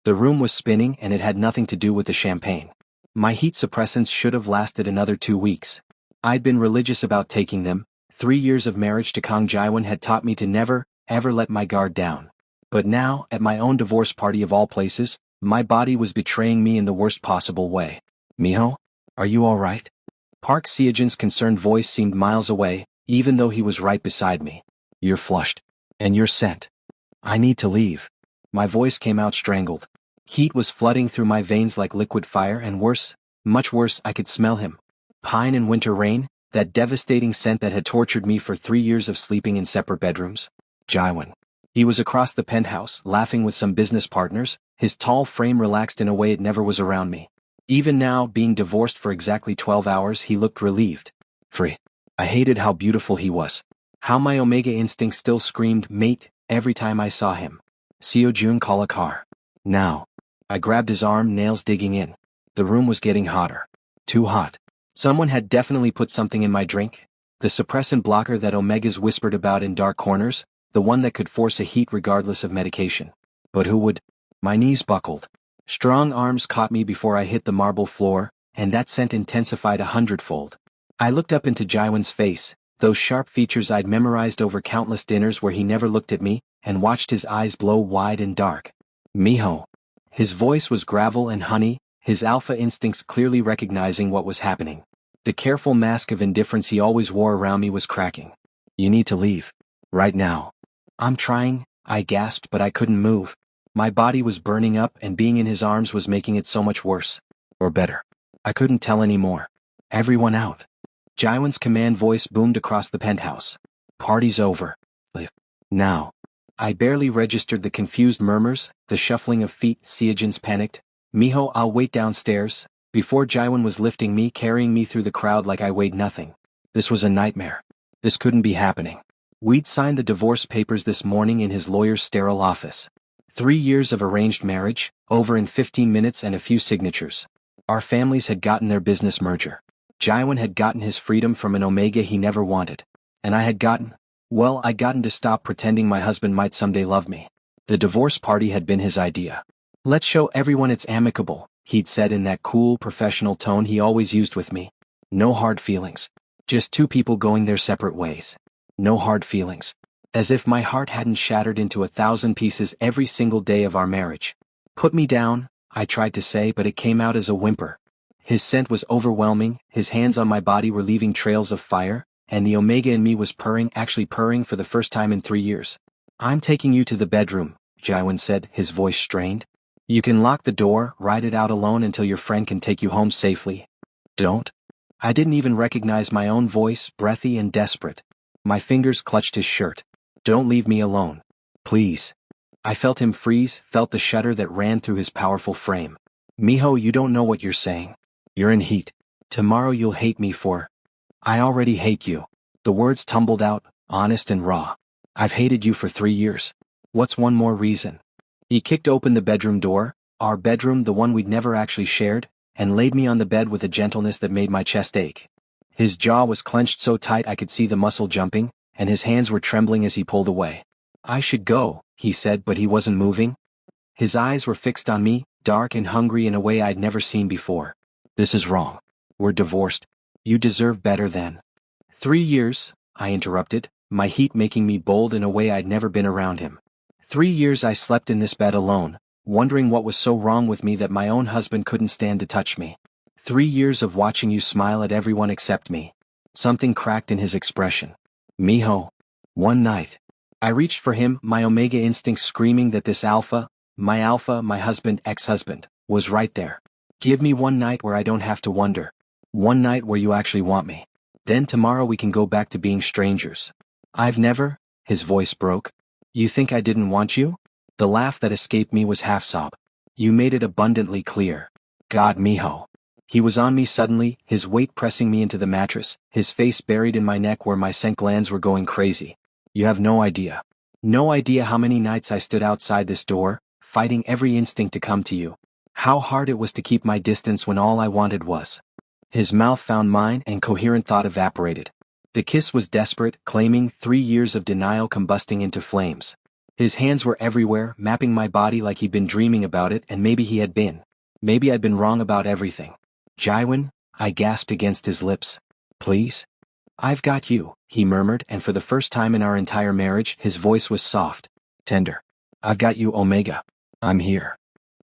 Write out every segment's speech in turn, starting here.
The room was spinning and it had nothing to do with the champagne. My heat suppressants should have lasted another 2 weeks. I'd been religious about taking them. 3 years of marriage to Kang Jaiwan had taught me to never, ever let my guard down. But now, at my own divorce party of all places, my body was betraying me in the worst possible way. Miho? Are you all right? Park Seojin's concerned voice seemed miles away, even though he was right beside me. You're flushed. And you're sent. I need to leave. My voice came out strangled. Heat was flooding through my veins like liquid fire, and worse, much worse, I could smell him. Pine and winter rain, that devastating scent that had tortured me for 3 years of sleeping in separate bedrooms. Jaiwan. He was across the penthouse, laughing with some business partners, his tall frame relaxed in a way it never was around me. Even now, being divorced for exactly 12 hours, he looked relieved. Free. I hated how beautiful he was. How my Omega instinct still screamed, mate, every time I saw him. Seojun, call a car. Now. I grabbed his arm, nails digging in. The room was getting hotter. Too hot. Someone had definitely put something in my drink. The suppressant blocker that Omegas whispered about in dark corners, the one that could force a heat regardless of medication. But who would? My knees buckled. Strong arms caught me before I hit the marble floor, and that scent intensified 100-fold. I looked up into Jaiwan's face, those sharp features I'd memorized over countless dinners where he never looked at me, and watched his eyes blow wide and dark. Miho. His voice was gravel and honey, his alpha instincts clearly recognizing what was happening. The careful mask of indifference he always wore around me was cracking. You need to leave. Right now. I'm trying, I gasped, but I couldn't move. My body was burning up, and being in his arms was making it so much worse. Or better. I couldn't tell anymore. Everyone out. Jaiwan's command voice boomed across the penthouse. Party's over. Leave. Now. I barely registered the confused murmurs, the shuffling of feet. Seojin's panicked. Miho, I'll wait downstairs. Before Jaiwan was lifting me, carrying me through the crowd like I weighed nothing. This was a nightmare. This couldn't be happening. We'd signed the divorce papers this morning in his lawyer's sterile office. 3 years of arranged marriage, over in 15 minutes and a few signatures. Our families had gotten their business merger. Jaiwan had gotten his freedom from an Omega he never wanted. And I had gotten, well, I'd gotten to stop pretending my husband might someday love me. The divorce party had been his idea. Let's show everyone it's amicable, he'd said in that cool, professional tone he always used with me. No hard feelings. Just two people going their separate ways. No hard feelings. As if my heart hadn't shattered into 1,000 pieces every single day of our marriage. Put me down, I tried to say, but it came out as a whimper. His scent was overwhelming, his hands on my body were leaving trails of fire, and the Omega in me was purring, actually purring for the first time in 3 years. I'm taking you to the bedroom, Jaiwan said, his voice strained. You can lock the door, ride it out alone until your friend can take you home safely. Don't. I didn't even recognize my own voice, breathy and desperate. My fingers clutched his shirt. Don't leave me alone. Please. I felt him freeze, felt the shudder that ran through his powerful frame. Miho, you don't know what you're saying. You're in heat. Tomorrow you'll hate me for. I already hate you. The words tumbled out, honest and raw. I've hated you for 3 years. What's one more reason? He kicked open the bedroom door, our bedroom, the one we'd never actually shared, and laid me on the bed with a gentleness that made my chest ache. His jaw was clenched so tight I could see the muscle jumping, and his hands were trembling as he pulled away. I should go, he said, but he wasn't moving. His eyes were fixed on me, dark and hungry in a way I'd never seen before. This is wrong. We're divorced. You deserve better than. 3 years, I interrupted, my heat making me bold in a way I'd never been around him. 3 years I slept in this bed alone, wondering what was so wrong with me that my own husband couldn't stand to touch me. 3 years of watching you smile at everyone except me. Something cracked in his expression. Miho. One night. I reached for him, my Omega instinct screaming that this alpha, my husband, ex-husband, was right there. Give me one night where I don't have to wonder. One night where you actually want me. Then tomorrow we can go back to being strangers. I've never, his voice broke. You think I didn't want you? The laugh that escaped me was half-sob. You made it abundantly clear. God, Miho. He was on me suddenly, his weight pressing me into the mattress, his face buried in my neck where my scent glands were going crazy. You have no idea. No idea how many nights I stood outside this door, fighting every instinct to come to you. How hard it was to keep my distance when all I wanted was. His mouth found mine and coherent thought evaporated. The kiss was desperate, claiming 3 years of denial combusting into flames. His hands were everywhere, mapping my body like he'd been dreaming about it, and maybe he had been. Maybe I'd been wrong about everything. Jaiwan, I gasped against his lips. Please? I've got you, he murmured, and for the first time in our entire marriage, his voice was soft, tender. I've got you, Omega. I'm here.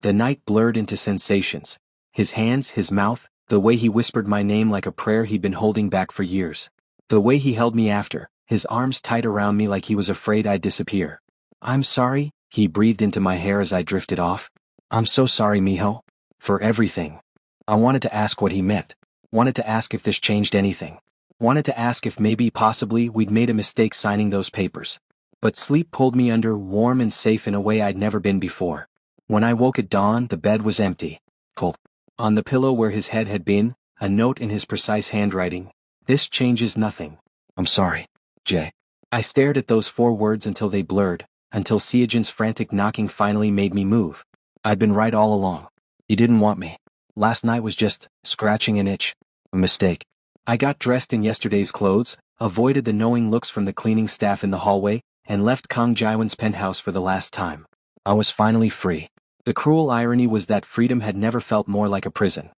The night blurred into sensations. His hands, his mouth, the way he whispered my name like a prayer he'd been holding back for years. The way he held me after, his arms tight around me like he was afraid I'd disappear. I'm sorry, he breathed into my hair as I drifted off. I'm so sorry, Miho. For everything. I wanted to ask what he meant. Wanted to ask if this changed anything. Wanted to ask if maybe, possibly, we'd made a mistake signing those papers. But sleep pulled me under, warm and safe in a way I'd never been before. When I woke at dawn, the bed was empty. Cold. On the pillow where his head had been, a note in his precise handwriting. This changes nothing. I'm sorry, Jay. I stared at those 4 words until they blurred, until Seojin's frantic knocking finally made me move. I'd been right all along. He didn't want me. Last night was just scratching an itch. A mistake. I got dressed in yesterday's clothes, avoided the knowing looks from the cleaning staff in the hallway, and left Kang Jaiwan's penthouse for the last time. I was finally free. The cruel irony was that freedom had never felt more like a prison.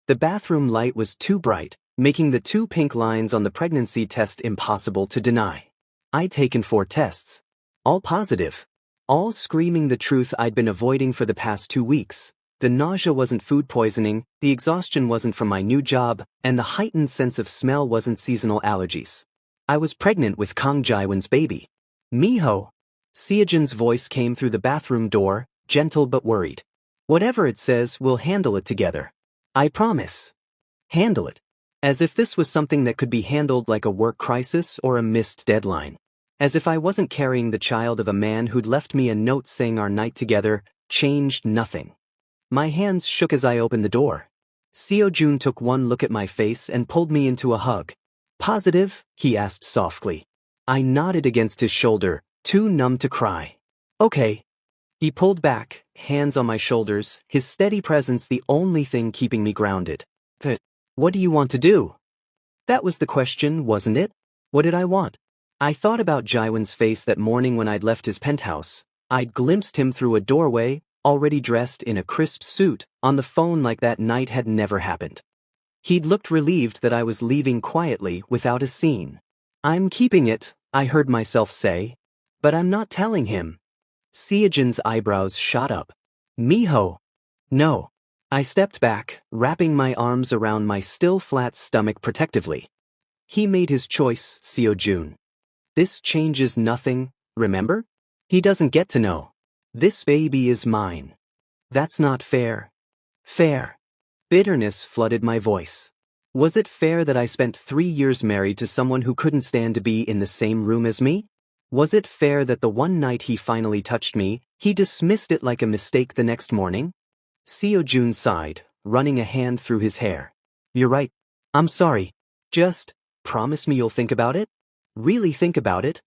The bathroom light was too bright, making the 2 pink lines on the pregnancy test impossible to deny. I'd taken 4 tests. All positive. All screaming the truth I'd been avoiding for the past 2 weeks. The nausea wasn't food poisoning, the exhaustion wasn't from my new job, and the heightened sense of smell wasn't seasonal allergies. I was pregnant with Kang Jaiwan's baby. Miho. Seojin's voice came through the bathroom door, gentle but worried. Whatever it says, we'll handle it together. I promise. Handle it. As if this was something that could be handled like a work crisis or a missed deadline. As if I wasn't carrying the child of a man who'd left me a note saying our night together changed nothing. My hands shook as I opened the door. Seojun took one look at my face and pulled me into a hug. Positive? He asked softly. I nodded against his shoulder, too numb to cry. Okay. He pulled back, hands on my shoulders, his steady presence the only thing keeping me grounded. But what do you want to do? That was the question, wasn't it? What did I want? I thought about Jaiwan's face that morning when I'd left his penthouse. I'd glimpsed him through a doorway, already dressed in a crisp suit, on the phone like that night had never happened. He'd looked relieved that I was leaving quietly without a scene. I'm keeping it, I heard myself say. But I'm not telling him. Seojin's eyebrows shot up. Miho. No. I stepped back, wrapping my arms around my still flat stomach protectively. He made his choice, Seojun. This changes nothing, remember? He doesn't get to know. This baby is mine. That's not fair. Fair. Bitterness flooded my voice. Was it fair that I spent 3 years married to someone who couldn't stand to be in the same room as me? Was it fair that the one night he finally touched me, he dismissed it like a mistake the next morning? Seojun sighed, running a hand through his hair. You're right. I'm sorry. Just promise me you'll think about it? Really think about it?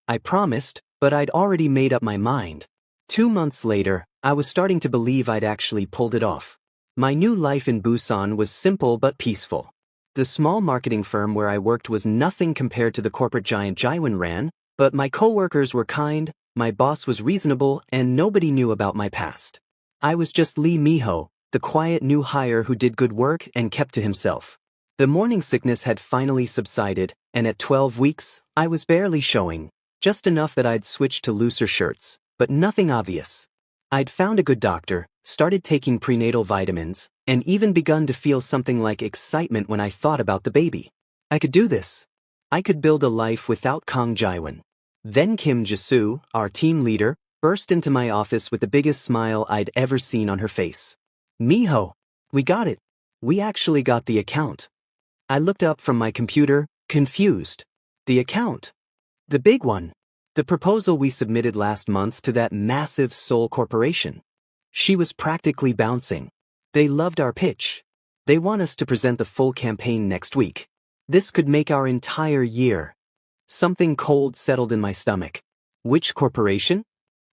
I promised, but I'd already made up my mind. 2 months later, I was starting to believe I'd actually pulled it off. My new life in Busan was simple but peaceful. The small marketing firm where I worked was nothing compared to the corporate giant Jaiwan ran, but my coworkers were kind, my boss was reasonable, and nobody knew about my past. I was just Lee Miho, the quiet new hire who did good work and kept to himself. The morning sickness had finally subsided, and at 12 weeks, I was barely showing, just enough that I'd switched to looser shirts. But nothing obvious. I'd found a good doctor, started taking prenatal vitamins, and even begun to feel something like excitement when I thought about the baby. I could do this. I could build a life without Kang Jaiwan. Then Kim Jisoo, our team leader, burst into my office with the biggest smile I'd ever seen on her face. Miho, we got it. We actually got the account. I looked up from my computer, confused. The account. The big one. The proposal we submitted last month to that massive Seoul corporation. She was practically bouncing. They loved our pitch. They want us to present the full campaign next week. This could make our entire year. Something cold settled in my stomach. Which corporation?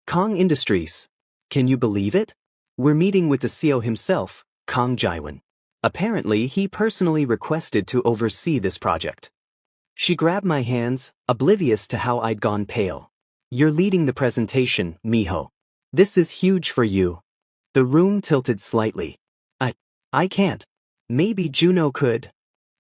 Kang Industries. Can you believe it? We're meeting with the CEO himself, Kang Jaiwan. Apparently, he personally requested to oversee this project. She grabbed my hands, oblivious to how I'd gone pale. You're leading the presentation, Miho. This is huge for you. The room tilted slightly. I can't. Maybe Juno could.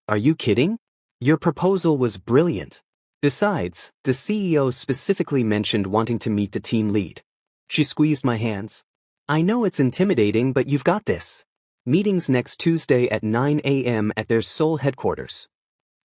Are you kidding? Your proposal was brilliant. Besides, the CEO specifically mentioned wanting to meet the team lead. She squeezed my hands. I know it's intimidating, but you've got this. Meetings next Tuesday at 9 a.m. at their Seoul headquarters.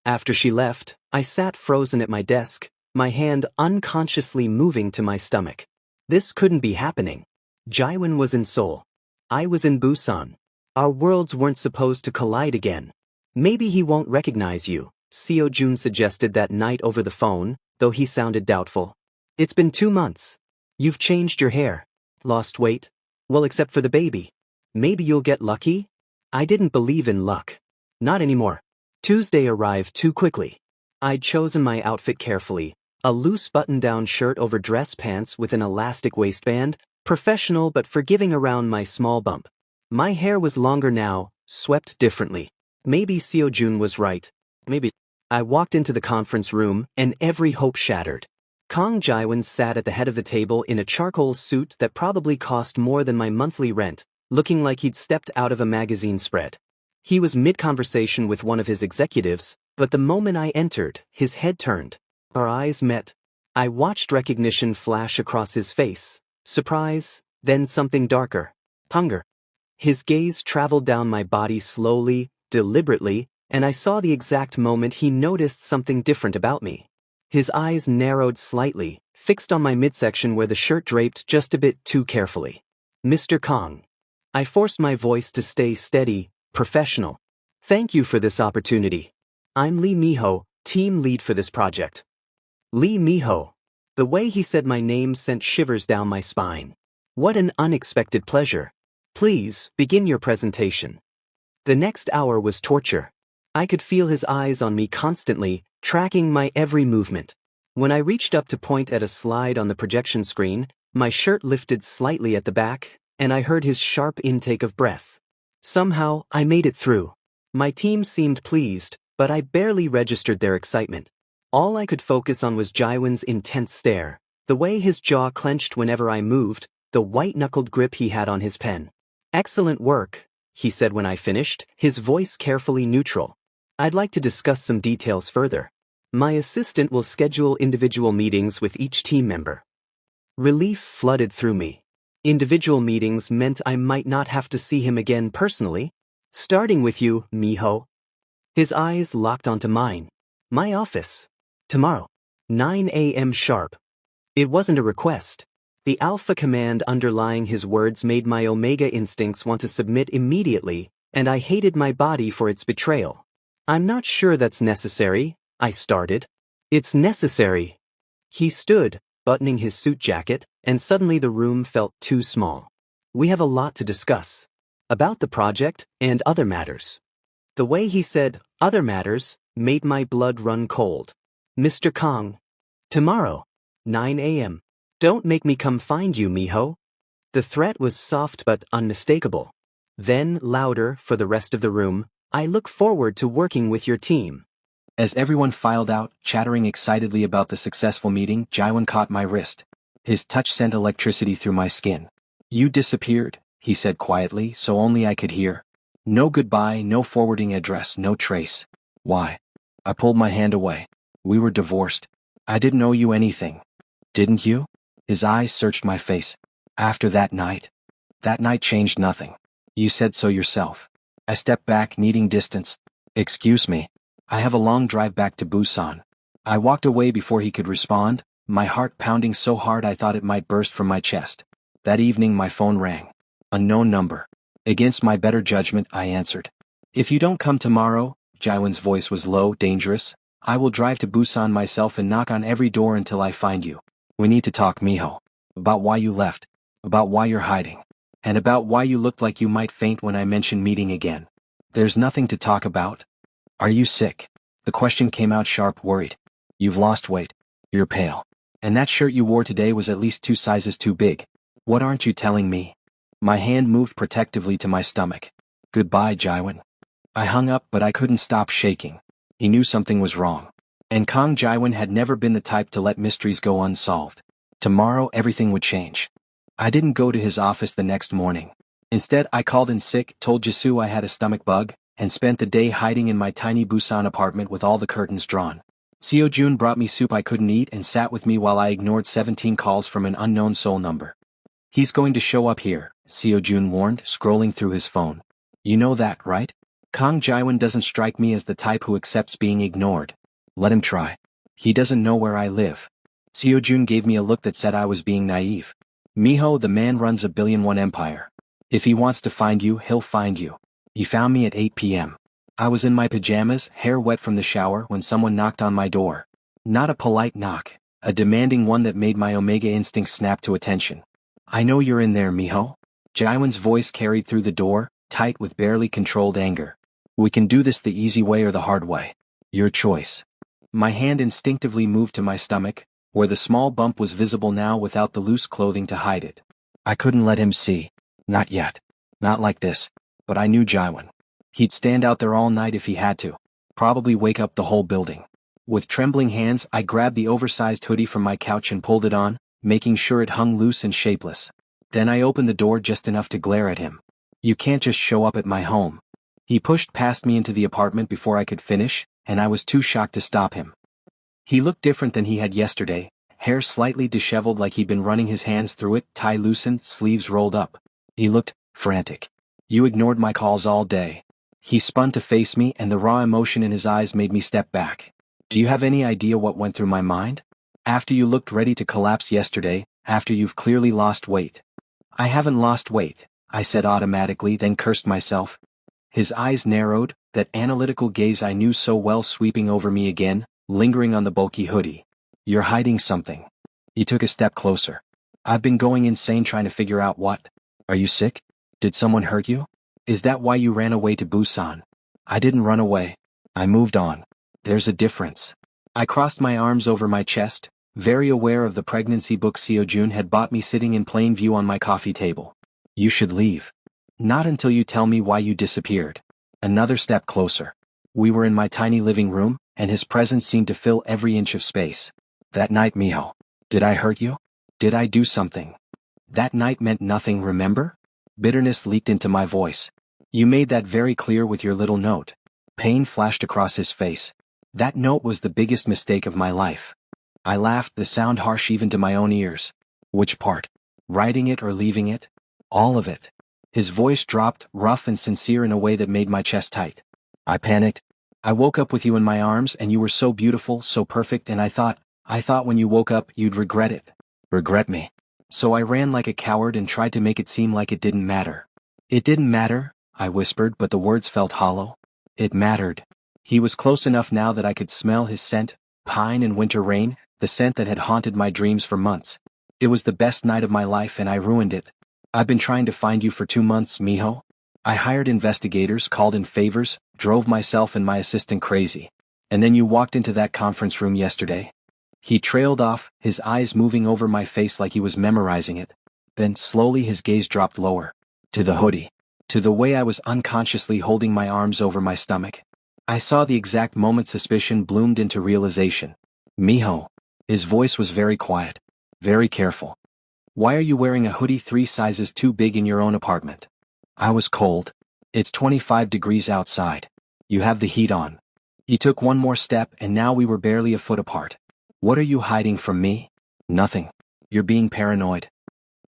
After she left, I sat frozen at my desk, my hand unconsciously moving to my stomach. This couldn't be happening. Jaiwan was in Seoul. I was in Busan. Our worlds weren't supposed to collide again. Maybe he won't recognize you, Seo Jun suggested that night over the phone, though he sounded doubtful. It's been 2 months. You've changed your hair. Lost weight? Well, except for the baby. Maybe you'll get lucky? I didn't believe in luck. Not anymore. Tuesday arrived too quickly. I'd chosen my outfit carefully. A loose button-down shirt over dress pants with an elastic waistband, professional but forgiving around my small bump. My hair was longer now, swept differently. Maybe Seo Jun was right. Maybe. I walked into the conference room, and every hope shattered. Kang Jaiwan sat at the head of the table in a charcoal suit that probably cost more than my monthly rent, looking like he'd stepped out of a magazine spread. He was mid-conversation with one of his executives, but the moment I entered, his head turned. Our eyes met. I watched recognition flash across his face. Surprise, then something darker. Hunger. His gaze traveled down my body slowly, deliberately, and I saw the exact moment he noticed something different about me. His eyes narrowed slightly, fixed on my midsection where the shirt draped just a bit too carefully. Mr. Kang. I forced my voice to stay steady, professional. Thank you for this opportunity. I'm Lee Miho, team lead for this project. Lee Miho. The way he said my name sent shivers down my spine. What an unexpected pleasure. Please, begin your presentation. The next hour was torture. I could feel his eyes on me constantly, tracking my every movement. When I reached up to point at a slide on the projection screen, my shirt lifted slightly at the back, and I heard his sharp intake of breath. Somehow, I made it through. My team seemed pleased, but I barely registered their excitement. All I could focus on was Jaiwan's intense stare, the way his jaw clenched whenever I moved, the white-knuckled grip he had on his pen. Excellent work, he said when I finished, his voice carefully neutral. I'd like to discuss some details further. My assistant will schedule individual meetings with each team member. Relief flooded through me. Individual meetings meant I might not have to see him again personally. Starting with you, Miho. His eyes locked onto mine. My office. Tomorrow. 9 a.m. sharp. It wasn't a request. The alpha command underlying his words made my omega instincts want to submit immediately, and I hated my body for its betrayal. I'm not sure that's necessary, I started. It's necessary. He stood, buttoning his suit jacket, and suddenly the room felt too small. We have a lot to discuss. About the project and other matters. The way he said, other matters, made my blood run cold. Mr. Kang. Tomorrow. 9 a.m. Don't make me come find you, Miho. The threat was soft but unmistakable. Then, louder for the rest of the room, I look forward to working with your team. As everyone filed out, chattering excitedly about the successful meeting, Jaiwan caught my wrist. His touch sent electricity through my skin. You disappeared, he said quietly, so only I could hear. No goodbye, no forwarding address, no trace. Why? I pulled my hand away. We were divorced. I didn't owe you anything. Didn't you? His eyes searched my face. After that night changed nothing. You said so yourself. I stepped back, needing distance. Excuse me. I have a long drive back to Busan. I walked away before he could respond, my heart pounding so hard I thought it might burst from my chest. That evening my phone rang. Unknown number. Against my better judgment, I answered. If you don't come tomorrow, Jaiwan's voice was low, dangerous, I will drive to Busan myself and knock on every door until I find you. We need to talk, Miho. About why you left. About why you're hiding. And about why you looked like you might faint when I mentioned meeting again. There's nothing to talk about. Are you sick? The question came out sharp, worried. You've lost weight. You're pale. And that shirt you wore today was at least 2 sizes too big. What aren't you telling me? My hand moved protectively to my stomach. Goodbye, Jaiwan. I hung up, but I couldn't stop shaking. He knew something was wrong. And Kang Jaiwan had never been the type to let mysteries go unsolved. Tomorrow everything would change. I didn't go to his office the next morning. Instead, I called in sick, told Jisoo I had a stomach bug, and spent the day hiding in my tiny Busan apartment with all the curtains drawn. Seo-jun brought me soup I couldn't eat and sat with me while I ignored 17 calls from an unknown Seoul number. He's going to show up here, Seo-jun warned, scrolling through his phone. You know that, right? Kang Jaewon doesn't strike me as the type who accepts being ignored. Let him try. He doesn't know where I live. Seo-jun gave me a look that said I was being naive. Miho, the man runs a $1 billion empire. If he wants to find you, he'll find you. He found me at 8 p.m. I was in my pajamas, hair wet from the shower, when someone knocked on my door. Not a polite knock, a demanding one that made my Omega instinct snap to attention. I know you're in there, Miho. Jaewon's voice carried through the door, tight with barely controlled anger. We can do this the easy way or the hard way. Your choice. My hand instinctively moved to my stomach, where the small bump was visible now without the loose clothing to hide it. I couldn't let him see. Not yet. Not like this. But I knew Jaewon. He'd stand out there all night if he had to. Probably wake up the whole building. With trembling hands, I grabbed the oversized hoodie from my couch and pulled it on, making sure it hung loose and shapeless. Then I opened the door just enough to glare at him. You can't just show up at my home. He pushed past me into the apartment before I could finish, and I was too shocked to stop him. He looked different than he had yesterday, hair slightly disheveled like he'd been running his hands through it, tie loosened, sleeves rolled up. He looked frantic. You ignored my calls all day. He spun to face me, and the raw emotion in his eyes made me step back. Do you have any idea what went through my mind? After you looked ready to collapse yesterday, after you've clearly lost weight. I haven't lost weight, I said automatically, then cursed myself. His eyes narrowed, that analytical gaze I knew so well sweeping over me again, lingering on the bulky hoodie. You're hiding something. He took a step closer. I've been going insane trying to figure out what. Are you sick? Did someone hurt you? Is that why you ran away to Busan? I didn't run away. I moved on. There's a difference. I crossed my arms over my chest, very aware of the pregnancy book Seo-jun had bought me sitting in plain view on my coffee table. You should leave. Not until you tell me why you disappeared. Another step closer. We were in my tiny living room, and his presence seemed to fill every inch of space. That night, Miho. Did I hurt you? Did I do something? That night meant nothing, remember? Bitterness leaked into my voice. You made that very clear with your little note. Pain flashed across his face. That note was the biggest mistake of my life. I laughed, the sound harsh even to my own ears. Which part? Writing it or leaving it? All of it. His voice dropped, rough and sincere in a way that made my chest tight. I panicked. I woke up with you in my arms and you were so beautiful, so perfect, and I thought when you woke up you'd regret it. Regret me. So I ran like a coward and tried to make it seem like it didn't matter. It didn't matter, I whispered, but the words felt hollow. It mattered. He was close enough now that I could smell his scent, pine and winter rain, the scent that had haunted my dreams for months. It was the best night of my life and I ruined it. I've been trying to find you for 2 months, Miho. I hired investigators, called in favors, drove myself and my assistant crazy. And then you walked into that conference room yesterday. He trailed off, his eyes moving over my face like he was memorizing it. Then, slowly his gaze dropped lower. To the hoodie. To the way I was unconsciously holding my arms over my stomach. I saw the exact moment suspicion bloomed into realization. Miho. His voice was very quiet. Very careful. Why are you wearing a hoodie 3 sizes too big in your own apartment? I was cold. It's 25 degrees outside. You have the heat on. He took one more step and now we were barely a foot apart. What are you hiding from me? Nothing. You're being paranoid.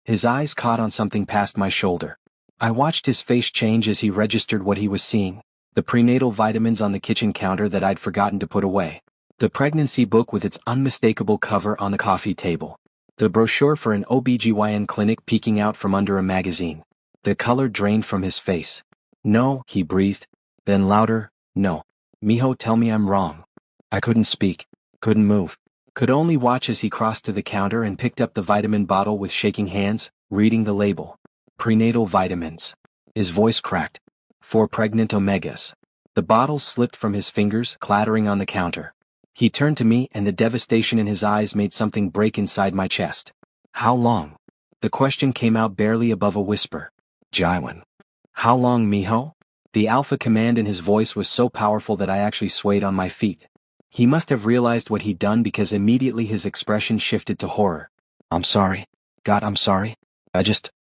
His eyes caught on something past my shoulder. I watched his face change as he registered what he was seeing. The prenatal vitamins on the kitchen counter that I'd forgotten to put away. The pregnancy book with its unmistakable cover on the coffee table. The brochure for an OBGYN clinic peeking out from under a magazine. The color drained from his face. No, he breathed. Then louder, no. Miho, tell me I'm wrong. I couldn't speak. Couldn't move. Could only watch as he crossed to the counter and picked up the vitamin bottle with shaking hands, reading the label. Prenatal vitamins. His voice cracked. For pregnant omegas. The bottle slipped from his fingers, clattering on the counter. He turned to me and the devastation in his eyes made something break inside my chest. How long? The question came out barely above a whisper. Jaewon. How long, Miho? The alpha command in his voice was so powerful that I actually swayed on my feet. He must have realized what he'd done because immediately his expression shifted to horror. I'm sorry. God, I'm sorry.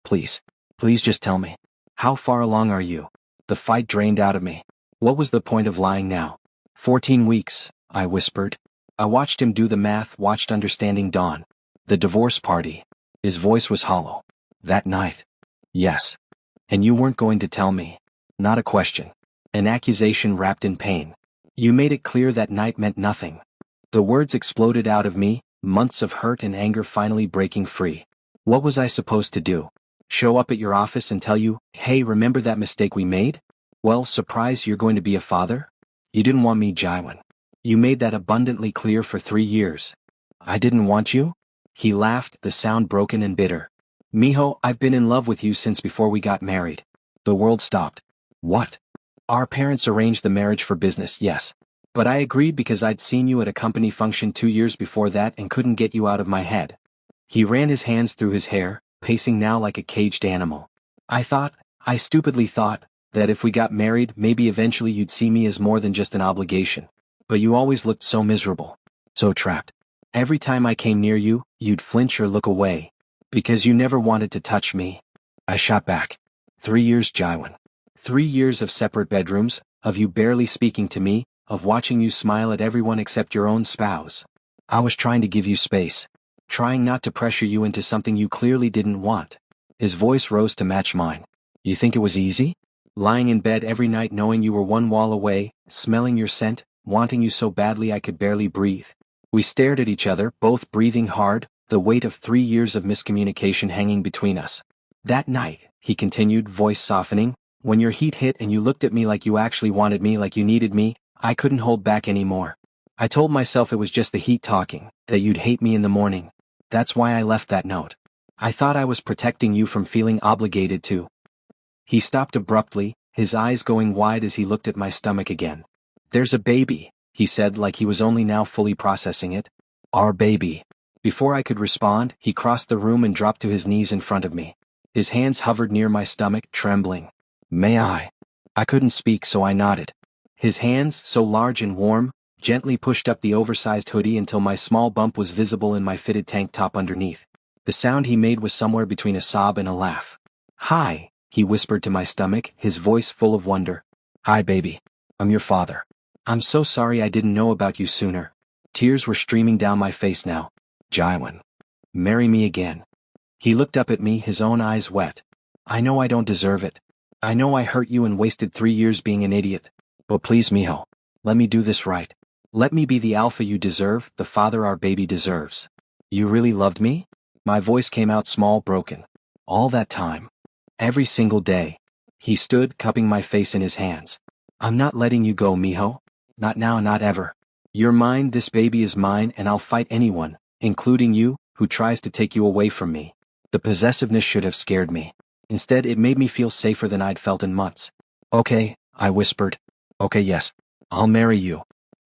Please. Please just tell me. How far along are you? The fight drained out of me. What was the point of lying now? 14 weeks, I whispered. I watched him do the math, watched understanding dawn. The divorce party. His voice was hollow. That night. Yes. And you weren't going to tell me. Not a question. An accusation wrapped in pain. You made it clear that night meant nothing. The words exploded out of me, months of hurt and anger finally breaking free. What was I supposed to do? Show up at your office and tell you, hey, remember that mistake we made? Well, surprise, you're going to be a father? You didn't want me, Jaiwan. You made that abundantly clear for 3 years. I didn't want you? He laughed, the sound broken and bitter. Miho, I've been in love with you since before we got married. The world stopped. What? Our parents arranged the marriage for business, yes. But I agreed because I'd seen you at a company function 2 years before that and couldn't get you out of my head. He ran his hands through his hair, pacing now like a caged animal. I stupidly thought, that if we got married maybe eventually you'd see me as more than just an obligation. But you always looked so miserable. So trapped. Every time I came near you, you'd flinch or look away. Because you never wanted to touch me. I shot back. 3 years, Jaiwan. 3 years of separate bedrooms, of you barely speaking to me, of watching you smile at everyone except your own spouse. I was trying to give you space. Trying not to pressure you into something you clearly didn't want. His voice rose to match mine. You think it was easy? Lying in bed every night knowing you were one wall away, smelling your scent, wanting you so badly I could barely breathe. We stared at each other, both breathing hard, the weight of 3 years of miscommunication hanging between us. That night, he continued, voice softening, when your heat hit and you looked at me like you actually wanted me, like you needed me, I couldn't hold back anymore. I told myself it was just the heat talking, that you'd hate me in the morning. That's why I left that note. I thought I was protecting you from feeling obligated to. He stopped abruptly, his eyes going wide as he looked at my stomach again. There's a baby, he said like he was only now fully processing it. Our baby. Before I could respond, he crossed the room and dropped to his knees in front of me. His hands hovered near my stomach, trembling. May I? I couldn't speak, so I nodded. His hands, so large and warm, gently pushed up the oversized hoodie until my small bump was visible in my fitted tank top underneath. The sound he made was somewhere between a sob and a laugh. Hi, he whispered to my stomach, his voice full of wonder. Hi, baby. I'm your father. I'm so sorry I didn't know about you sooner. Tears were streaming down my face now. Jaiwan. Marry me again. He looked up at me, his own eyes wet. I know I don't deserve it. I know I hurt you and wasted 3 years being an idiot. But please, Miho. Let me do this right. Let me be the alpha you deserve, the father our baby deserves. You really loved me? My voice came out small, broken. All that time. Every single day. He stood, cupping my face in his hands. I'm not letting you go, Miho. Not now, not ever. You're mine, this baby is mine, and I'll fight anyone, including you, who tries to take you away from me. The possessiveness should have scared me. Instead, it made me feel safer than I'd felt in months. Okay, I whispered. Okay, yes. I'll marry you.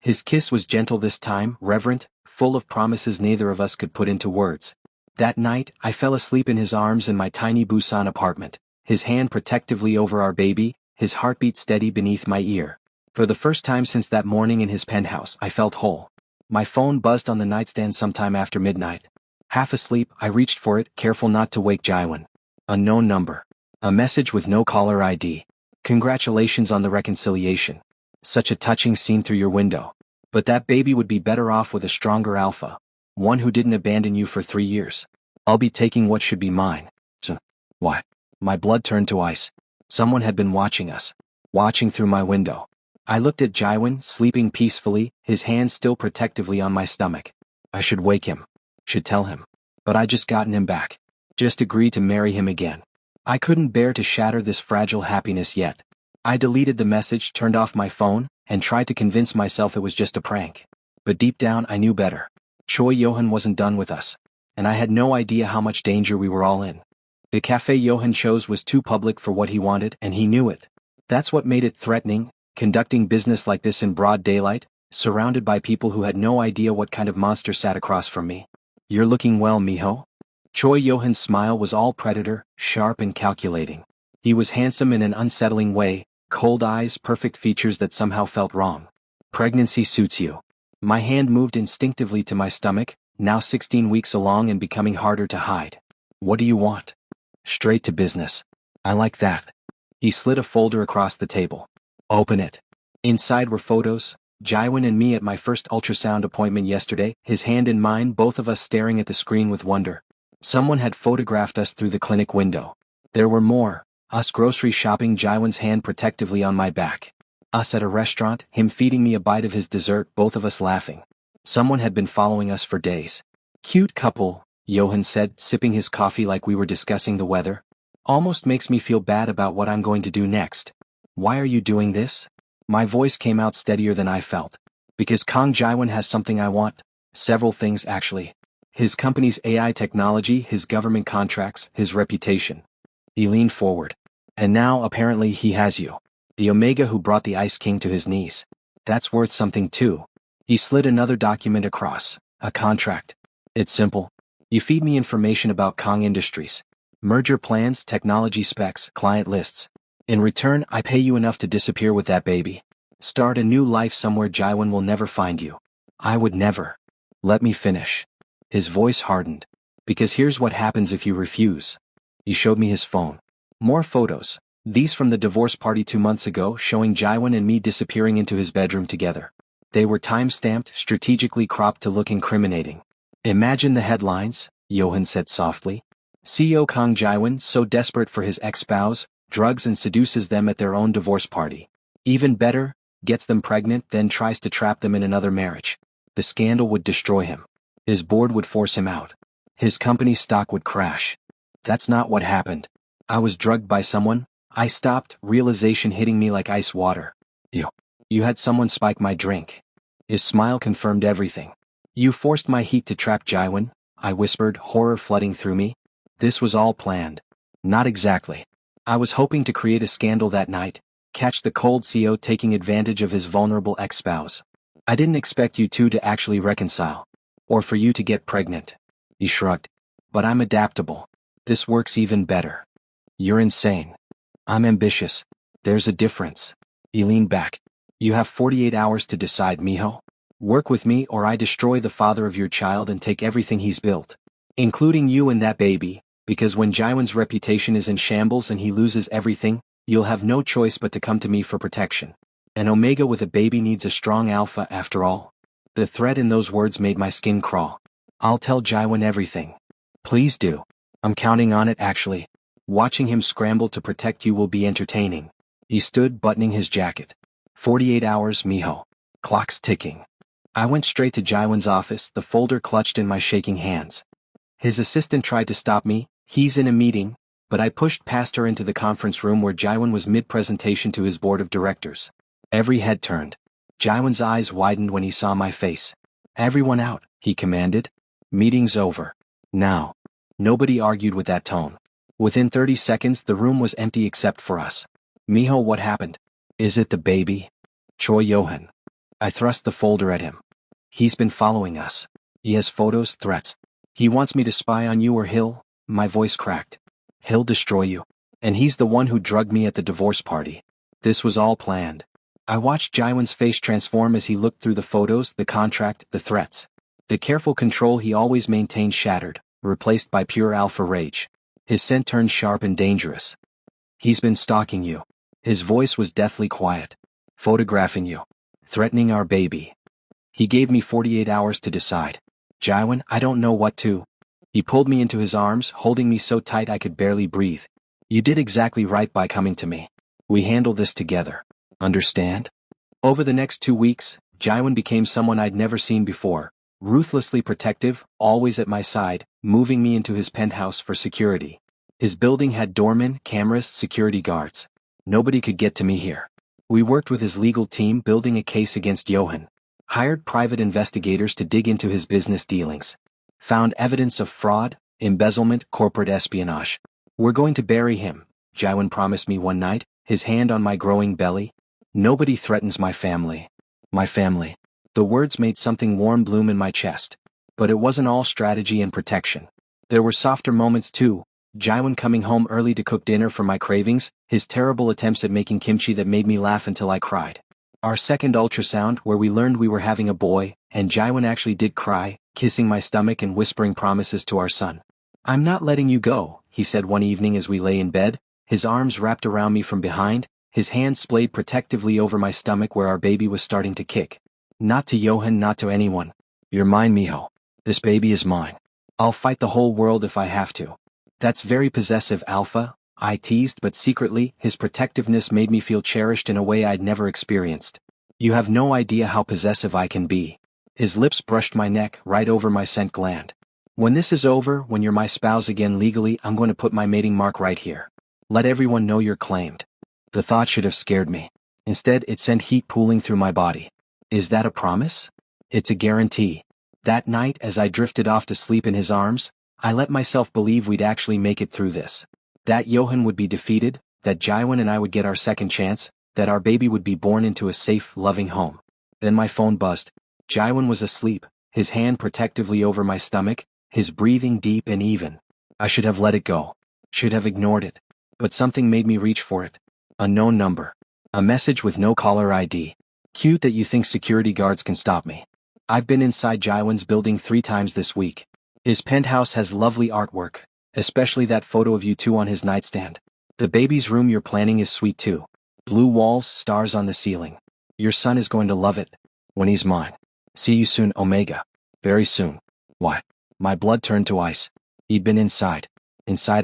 His kiss was gentle this time, reverent, full of promises neither of us could put into words. That night, I fell asleep in his arms in my tiny Busan apartment, his hand protectively over our baby, his heartbeat steady beneath my ear. For the first time since that morning in his penthouse, I felt whole. My phone buzzed on the nightstand sometime after midnight. Half asleep, I reached for it, careful not to wake Jaiwan. Unknown number. A message with no caller ID. Congratulations on the reconciliation. Such a touching scene through your window. But that baby would be better off with a stronger alpha. One who didn't abandon you for 3 years. I'll be taking what should be mine. So, what? My blood turned to ice. Someone had been watching us. Watching through my window. I looked at Jaiwan, sleeping peacefully, his hand still protectively on my stomach. I should wake him. Should tell him. But I just gotten him back. Just agreed to marry him again. I couldn't bear to shatter this fragile happiness yet. I deleted the message, turned off my phone, and tried to convince myself it was just a prank. But deep down I knew better. Choi Johan wasn't done with us. And I had no idea how much danger we were all in. The cafe Johan chose was too public for what he wanted, and he knew it. That's what made it threatening, conducting business like this in broad daylight, surrounded by people who had no idea what kind of monster sat across from me. You're looking well, Miho. Choi Johan's smile was all predator, sharp and calculating. He was handsome in an unsettling way, cold eyes, perfect features that somehow felt wrong. Pregnancy suits you. My hand moved instinctively to my stomach, now 16 weeks along and becoming harder to hide. What do you want? Straight to business. I like that. He slid a folder across the table. Open it. Inside were photos, Jaiwan and me at my first ultrasound appointment yesterday, his hand in mine, both of us staring at the screen with wonder. Someone had photographed us through the clinic window. There were more, us grocery shopping, Jaiwan's hand protectively on my back. Us at a restaurant, him feeding me a bite of his dessert, both of us laughing. Someone had been following us for days. Cute couple, Johan said, sipping his coffee like we were discussing the weather. Almost makes me feel bad about what I'm going to do next. Why are you doing this? My voice came out steadier than I felt. Because Kang Jaiwan has something I want. Several things actually. His company's AI technology, his government contracts, his reputation. He leaned forward. And now apparently he has you. The Omega who brought the Ice King to his knees. That's worth something too. He slid another document across. A contract. It's simple. You feed me information about Kang Industries. Merger plans, technology specs, client lists. In return, I pay you enough to disappear with that baby. Start a new life somewhere Jaiwan will never find you. I would never. Let me finish. His voice hardened. Because here's what happens if you refuse. He showed me his phone. More photos. These from the divorce party 2 months ago, showing Jaiwan and me disappearing into his bedroom together. They were time-stamped, strategically cropped to look incriminating. Imagine the headlines, Johan said softly. CEO Kang Jaiwan, so desperate for his ex-spouse, drugs and seduces them at their own divorce party. Even better, gets them pregnant, then tries to trap them in another marriage. The scandal would destroy him. His board would force him out. His company's stock would crash. That's not what happened. I was drugged by someone. I stopped, realization hitting me like ice water. You had someone spike my drink. His smile confirmed everything. You forced my heat to trap Jaiwan, I whispered, horror flooding through me. This was all planned. Not exactly. I was hoping to create a scandal that night, catch the cold CEO taking advantage of his vulnerable ex-spouse. I didn't expect you two to actually reconcile. Or for you to get pregnant. He shrugged. But I'm adaptable. This works even better. You're insane. I'm ambitious. There's a difference. He leaned back. You have 48 hours to decide, mijo. Work with me or I destroy the father of your child and take everything he's built. Including you and that baby, because when Jaiwan's reputation is in shambles and he loses everything, you'll have no choice but to come to me for protection. An Omega with a baby needs a strong alpha after all. The threat in those words made my skin crawl. I'll tell Jaiwan everything. Please do. I'm counting on it actually. Watching him scramble to protect you will be entertaining. He stood buttoning his jacket. 48 hours, mijo. Clock's ticking. I went straight to Jaiwan's office, the folder clutched in my shaking hands. His assistant tried to stop me. He's in a meeting, but I pushed past her into the conference room where Jaiwan was mid-presentation to his board of directors. Every head turned. Jaiwan's eyes widened when he saw my face. Everyone out, he commanded. Meeting's over. Now. Nobody argued with that tone. Within 30 seconds the room was empty except for us. Mijo, what happened? Is it the baby? Choi Johan. I thrust the folder at him. He's been following us. He has photos, threats. He wants me to spy on you or he'll, my voice cracked. He'll destroy you. And he's the one who drugged me at the divorce party. This was all planned. I watched Jaiwan's face transform as he looked through the photos, the contract, the threats. The careful control he always maintained shattered, replaced by pure alpha rage. His scent turned sharp and dangerous. He's been stalking you. His voice was deathly quiet. Photographing you. Threatening our baby. He gave me 48 hours to decide. Jaiwan, I don't know what to. He pulled me into his arms, holding me so tight I could barely breathe. You did exactly right by coming to me. We handle this together. Understand? Over the next 2 weeks, Jaiwan became someone I'd never seen before. Ruthlessly protective, always at my side, moving me into his penthouse for security. His building had doormen, cameras, security guards. Nobody could get to me here. We worked with his legal team building a case against Johan. Hired private investigators to dig into his business dealings. Found evidence of fraud, embezzlement, corporate espionage. We're going to bury him, Jaiwan promised me one night, his hand on my growing belly. Nobody threatens my family. My family. The words made something warm bloom in my chest. But it wasn't all strategy and protection. There were softer moments too. Jaiwan coming home early to cook dinner for my cravings, his terrible attempts at making kimchi that made me laugh until I cried. Our second ultrasound where we learned we were having a boy, and Jaiwan actually did cry, kissing my stomach and whispering promises to our son. "I'm not letting you go," he said one evening as we lay in bed, his arms wrapped around me from behind, his hands splayed protectively over my stomach where our baby was starting to kick. "Not to Johan, not to anyone. You're mine, mijo. This baby is mine. I'll fight the whole world if I have to." "That's very possessive, Alpha," I teased, but secretly, his protectiveness made me feel cherished in a way I'd never experienced. "You have no idea how possessive I can be." His lips brushed my neck right over my scent gland. "When this is over, when you're my spouse again legally, I'm going to put my mating mark right here. Let everyone know you're claimed." The thought should have scared me. Instead, it sent heat pooling through my body. "Is that a promise?" "It's a guarantee." That night, as I drifted off to sleep in his arms, I let myself believe we'd actually make it through this. That Johan would be defeated, that Jaiwan and I would get our second chance, that our baby would be born into a safe, loving home. Then my phone buzzed. Jaiwan was asleep, his hand protectively over my stomach, his breathing deep and even. I should have let it go. Should have ignored it. But something made me reach for it. Unknown number. A message with no caller ID. "Cute that you think security guards can stop me. I've been inside Jaiwan's building 3 times this week. His penthouse has lovely artwork, especially that photo of you two on his nightstand. The baby's room you're planning is sweet too. Blue walls, stars on the ceiling. Your son is going to love it. When he's mine. See you soon, Omega. Very soon." What? My blood turned to ice. He'd been inside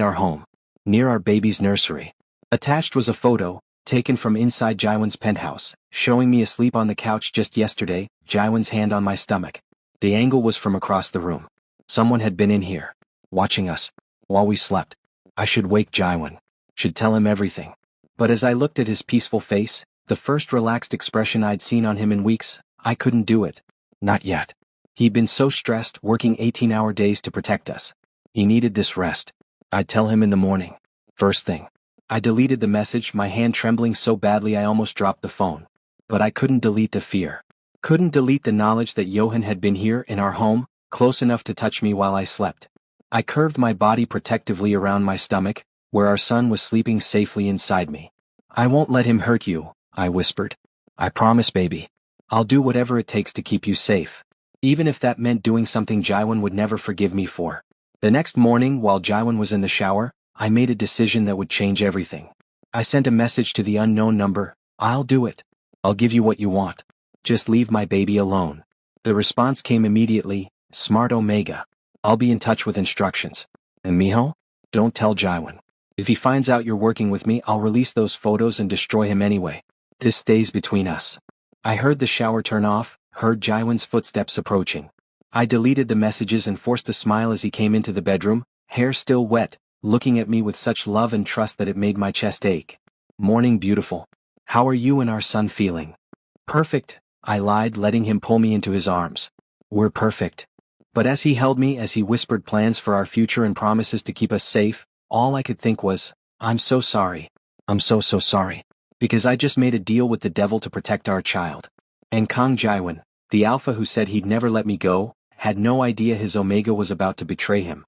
our home, near our baby's nursery. Attached was a photo, taken from inside Jaiwan's penthouse, showing me asleep on the couch just yesterday, Jaiwan's hand on my stomach. The angle was from across the room. Someone had been in here, watching us, while we slept. I should wake Jaiwan. Should tell him everything. But as I looked at his peaceful face, the first relaxed expression I'd seen on him in weeks, I couldn't do it. Not yet. He'd been so stressed, working 18-hour days to protect us. He needed this rest. I'd tell him in the morning. First thing. I deleted the message, my hand trembling so badly I almost dropped the phone. But I couldn't delete the fear. Couldn't delete the knowledge that Johan had been here in our home, close enough to touch me while I slept. I curved my body protectively around my stomach, where our son was sleeping safely inside me. "I won't let him hurt you," I whispered. "I promise, baby. I'll do whatever it takes to keep you safe. Even if that meant doing something Jaiwan would never forgive me for." The next morning, while Jaiwan was in the shower, I made a decision that would change everything. I sent a message to the unknown number. "I'll do it. I'll give you what you want. Just leave my baby alone." The response came immediately. "Smart Omega. I'll be in touch with instructions. And mijo, don't tell Jaiwan. If he finds out you're working with me, I'll release those photos and destroy him anyway. This stays between us." I heard the shower turn off, heard Jaiwan's footsteps approaching. I deleted the messages and forced a smile as he came into the bedroom, hair still wet, looking at me with such love and trust that it made my chest ache. "Morning, beautiful. How are you and our son feeling?" "Perfect," I lied, letting him pull me into his arms. "We're perfect." But as he held me, as he whispered plans for our future and promises to keep us safe, all I could think was, "I'm so sorry. I'm so sorry. Because I just made a deal with the devil to protect our child." And Kang Jaiwan, the alpha who said he'd never let me go, had no idea his Omega was about to betray him.